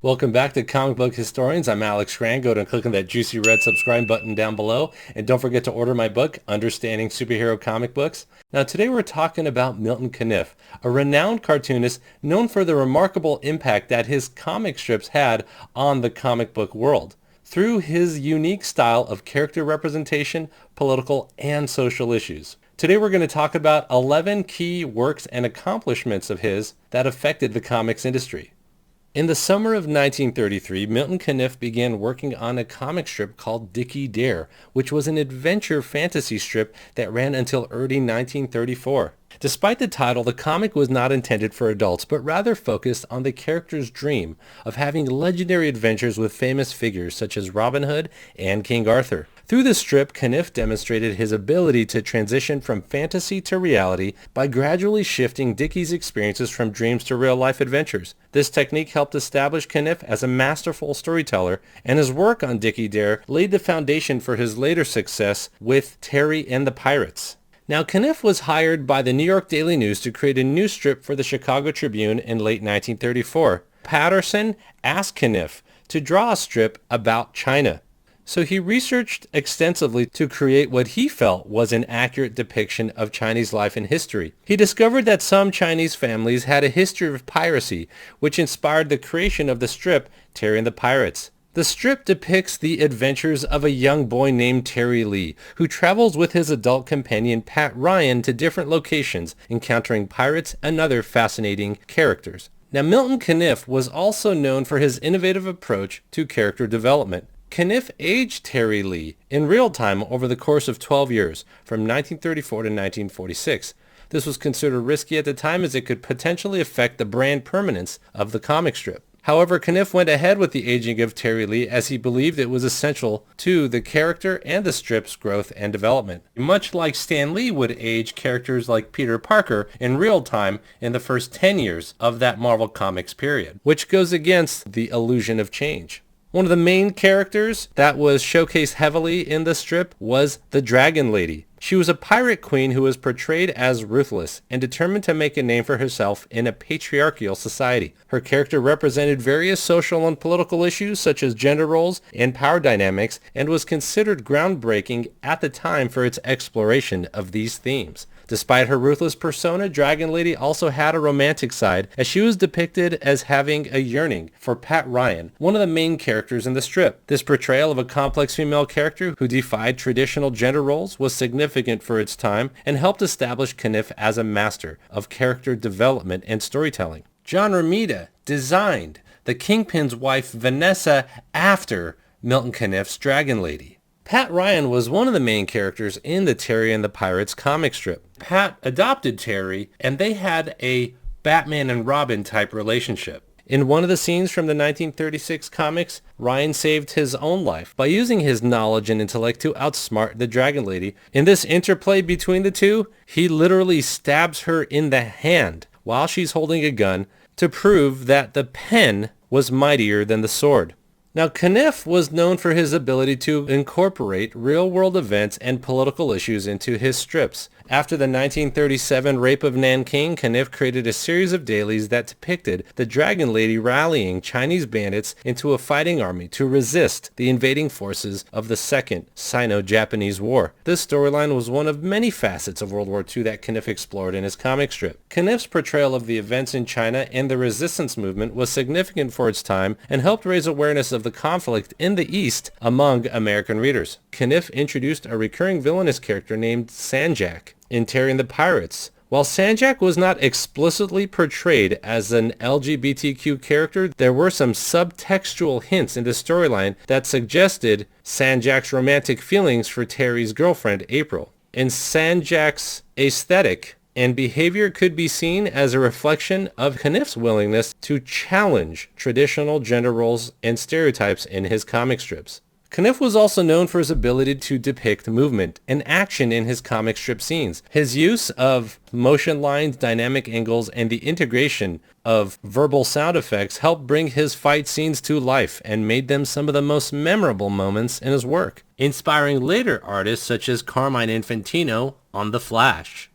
Welcome back to Comic Book Historians. I'm Alex Schran. Go to click on that juicy red subscribe button down below. And don't forget to order my book, Understanding Superhero Comic Books. Now today we're talking about Milton Caniff, a renowned cartoonist known for the remarkable impact that his comic strips had on the comic book world. Through his unique style of character representation, political, and social issues. Today we're going to talk about 11 key works and accomplishments of his that affected the comics industry. In the summer of 1933, Milton Caniff began working on a comic strip called Dickie Dare, which was an adventure fantasy strip that ran until early 1934. Despite the title, the comic was not intended for adults, but rather focused on the character's dream of having legendary adventures with famous figures such as Robin Hood and King Arthur. Through the strip, Caniff demonstrated his ability to transition from fantasy to reality by gradually shifting Dickie's experiences from dreams to real-life adventures. This technique helped establish Caniff as a masterful storyteller, and his work on Dickie Dare laid the foundation for his later success with Terry and the Pirates. Now, Caniff was hired by the New York Daily News to create a new strip for the Chicago Tribune in late 1934. Patterson asked Caniff to draw a strip about China. So he researched extensively to create what he felt was an accurate depiction of Chinese life and history. He discovered that some Chinese families had a history of piracy, which inspired the creation of the strip Terry and the Pirates. The strip depicts the adventures of a young boy named Terry Lee, who travels with his adult companion Pat Ryan to different locations, encountering pirates and other fascinating characters. Now, Milton Caniff was also known for his innovative approach to character development. Caniff aged Terry Lee in real time over the course of 12 years, from 1934 to 1946. This was considered risky at the time as it could potentially affect the brand permanence of the comic strip. However, Caniff went ahead with the aging of Terry Lee as he believed it was essential to the character and the strip's growth and development. Much like Stan Lee would age characters like Peter Parker in real time in the first 10 years of that Marvel Comics period, which goes against the illusion of change. One of the main characters that was showcased heavily in the strip was the Dragon Lady. She was a pirate queen who was portrayed as ruthless and determined to make a name for herself in a patriarchal society. Her character represented various social and political issues such as gender roles and power dynamics and was considered groundbreaking at the time for its exploration of these themes. Despite her ruthless persona, Dragon Lady also had a romantic side, as she was depicted as having a yearning for Pat Ryan, one of the main characters in the strip. This portrayal of a complex female character who defied traditional gender roles was significant for its time and helped establish Caniff as a master of character development and storytelling. John Romita designed the Kingpin's wife Vanessa after Milton Caniff's Dragon Lady. Pat Ryan was one of the main characters in the Terry and the Pirates comic strip. Pat adopted Terry, and they had a Batman and Robin type relationship. In one of the scenes from the 1936 comics, Ryan saved his own life by using his knowledge and intellect to outsmart the Dragon Lady. In this interplay between the two, he literally stabs her in the hand while she's holding a gun to prove that the pen was mightier than the sword. Now, Caniff was known for his ability to incorporate real-world events and political issues into his strips. After the 1937 rape of Nanking, Caniff created a series of dailies that depicted the Dragon Lady rallying Chinese bandits into a fighting army to resist the invading forces of the Second Sino-Japanese War. This storyline was one of many facets of World War II that Caniff explored in his comic strip. Caniff's portrayal of the events in China and the resistance movement was significant for its time and helped raise awareness of the conflict in the East among American readers. Caniff introduced a recurring villainous character named Sanjak in Terry and the Pirates. While Sanjak was not explicitly portrayed as an LGBTQ character, there were some subtextual hints in the storyline that suggested Sanjak's romantic feelings for Terry's girlfriend, April. And Sanjak's aesthetic and behavior could be seen as a reflection of Caniff's willingness to challenge traditional gender roles and stereotypes in his comic strips. Caniff was also known for his ability to depict movement and action in his comic strip scenes. His use of motion lines, dynamic angles, and the integration of verbal sound effects helped bring his fight scenes to life and made them some of the most memorable moments in his work, inspiring later artists such as Carmine Infantino on The Flash.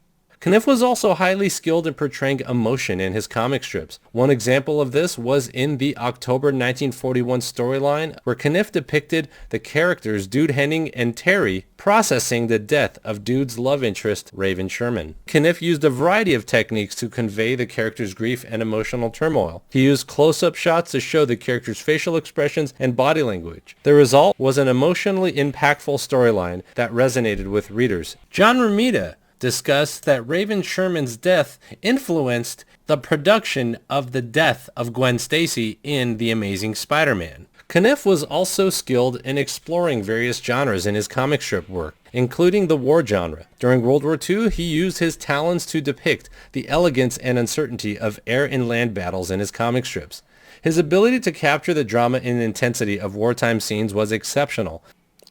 Caniff was also highly skilled in portraying emotion in his comic strips. One example of this was in the October 1941 storyline, where Caniff depicted the characters Dude Henning and Terry processing the death of Dude's love interest, Raven Sherman. Caniff used a variety of techniques to convey the character's grief and emotional turmoil. He used close-up shots to show the character's facial expressions and body language. The result was an emotionally impactful storyline that resonated with readers. John Romita discussed that Raven Sherman's death influenced the production of the death of Gwen Stacy in The Amazing Spider-Man. Caniff was also skilled in exploring various genres in his comic strip work, including the war genre. During World War II, he used his talents to depict the elegance and uncertainty of air and land battles in his comic strips. His ability to capture the drama and intensity of wartime scenes was exceptional,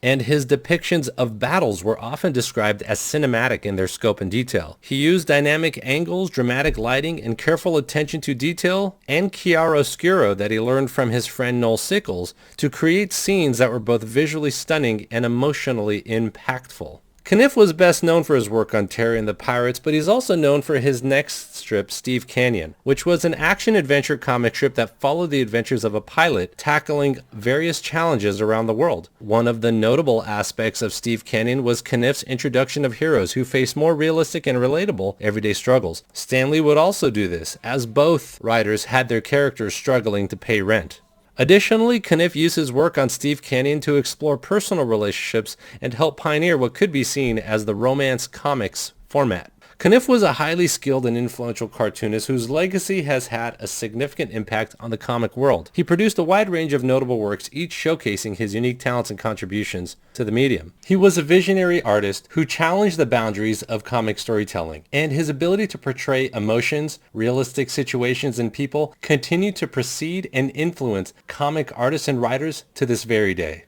and his depictions of battles were often described as cinematic in their scope and detail. He used dynamic angles, dramatic lighting, and careful attention to detail, and chiaroscuro that he learned from his friend Noel Sickles to create scenes that were both visually stunning and emotionally impactful. Caniff was best known for his work on Terry and the Pirates, but he's also known for his next strip, Steve Canyon, which was an action-adventure comic strip that followed the adventures of a pilot tackling various challenges around the world. One of the notable aspects of Steve Canyon was Caniff's introduction of heroes who face more realistic and relatable everyday struggles. Stan Lee would also do this, as both writers had their characters struggling to pay rent. Additionally, Caniff used his work on Steve Canyon to explore personal relationships and help pioneer what could be seen as the romance comics format. Caniff was a highly skilled and influential cartoonist whose legacy has had a significant impact on the comic world. He produced a wide range of notable works, each showcasing his unique talents and contributions to the medium. He was a visionary artist who challenged the boundaries of comic storytelling, and his ability to portray emotions, realistic situations, and people continue to precede and influence comic artists and writers to this very day.